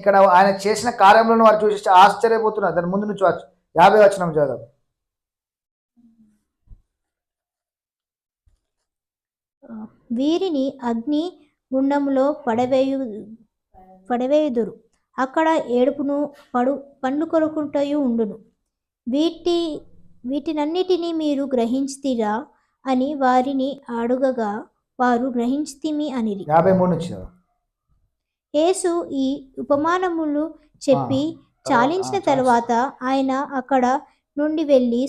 ఇక్కడ ఆయన చేసిన కార్యములను వారు చూసి ఆశ్చర్యపోతున్నారు. దాని ముందు నుంచి 50 వచనం చదువు. వీరిని అగ్ని గుండములో పడవేయుదురు, అక్కడ ఏడుపును పండ్లు కొరుకుంటూ ఉండును. వీటినన్నిటినీ మీరు గ్రహించితిరా అని వారిని అడుగగా వారు గ్రహించితిమి అనిరి. 53 నుంచి యేసు ఈ ఉపమానములు చెప్పి చాలించిన తరువాత ఆయన అక్కడ నుండి వెళ్ళి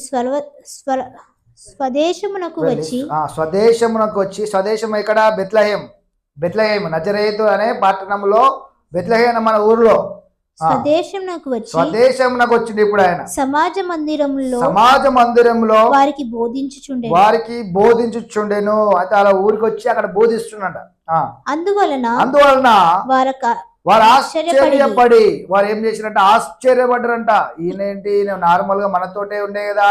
స్వదేశమునకు వచ్చి స్వదేశం ఇక్కడ బెత్లెహేము నజరేతు అనే పట్టణంలో, బెత్లెహేము మన ఊర్లో స్వదేశమునకు వచ్చింది. ఇప్పుడు ఆయన సమాజ మందిరములో వారికి బోధించుచుండెను. అయితే అలా ఊరికి వచ్చి అక్కడ బోధిస్తున్నాడ. అందువలన వారు ఆశ్చర్యపడి వారు ఏం చేసినట్ట, ఆశ్చర్యపడ్డారంట. ఈయనేంటి, నార్మల్ గా మనతోటే ఉండే కదా,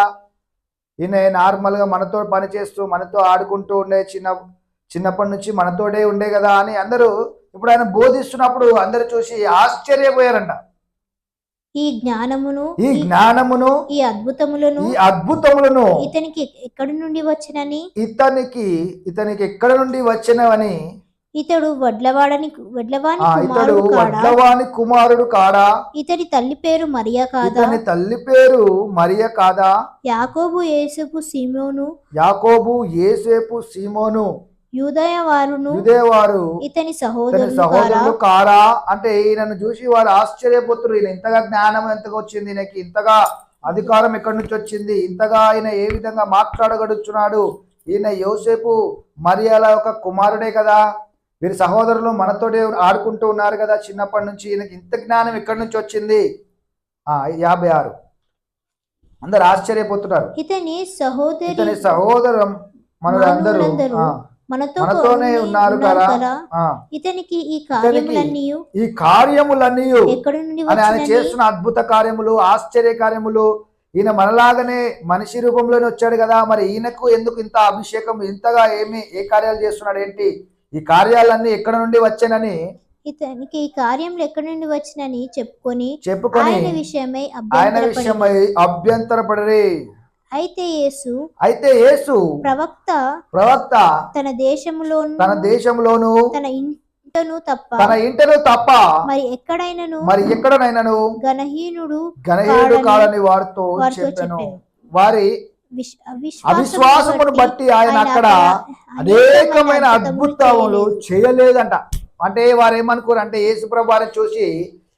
ఈయన నార్మల్ గా మనతో పని చేస్తూ మనతో ఆడుకుంటూ ఉండే, చిన్నప్పటి నుంచి మనతోటే ఉండే కదా అని అందరూ ఇప్పుడు ఆయన బోధిస్తున్నప్పుడు అందరు చూసి ఆశ్చర్యపోయారంట. ఈ జ్ఞానమును ఈ అద్భుతములను ఇతనికి ఎక్కడి నుండి వచ్చినని ఎక్కడ నుండి వచ్చినవని, ఇతడు వడ్లవాని కుమారుడు కాడా, ఇతడి తల్లి పేరు మరియ కాదా, యాకోబు యేసేపు సీమోను యూదయవారు ఇతని సహోదరులు కారా అంటే ఈయనను చూసి వారు ఆశ్చర్యపోతున్నారు. ఈయన ఇంతగా జ్ఞానం ఎంతగా వచ్చింది, ఈయనకి ఇంతగా అధికారం ఎక్కడి నుంచి వచ్చింది, ఇంతగా ఆయన ఏ విధంగా మాట్లాడగడుచున్నాడు, ఈయన యోసేపు మరియల ఒక కుమారుడే కదా, వీరి సహోదరులు మనతోటే ఆడుకుంటూ ఉన్నారు కదా చిన్నప్పటి నుంచి, ఈయనకి ఇంత జ్ఞానం ఎక్కడి నుంచి వచ్చింది. 56 అందరు ఆశ్చర్యపోతున్నారు. ఇతని సహోదరం మనలందరూ మనతోనే ఉన్నారు కదా, ఇతనికి ఈ కార్యములన్నీ ఆయన చేస్తున్న అద్భుత కార్యములు, ఆశ్చర్య కార్యములు, ఈయన మనలాగానే మనిషి రూపంలోనే వచ్చాడు కదా, మరి ఈయనకు ఎందుకు ఇంత అభిషేకం, ఇంతగా ఏ కార్యాలు చేస్తున్నాడు, ఏంటి ఈ కార్యాలన్నీ ఎక్కడ నుండి వచ్చానని, ఇతనికి ఈ కార్యములు ఎక్కడి నుండి వచ్చినని చెప్పుకొని ఆయన విషయమై అభ్యంతరపడరే. అయితే యేసు ప్రవక్త తన దేశములోను తన ఇంటను తప్ప మరి ఎక్కడైనను గణహీనుడు కాడని వారితో చెప్పెను. వారి అవిశ్వాసమును బట్టి ఆయన అక్కడ అనేకమైన అద్భుతములు చేయలేదంట. అంటే వారు ఏమనుకోరు అంటే యేసు ప్రభువుని చూసి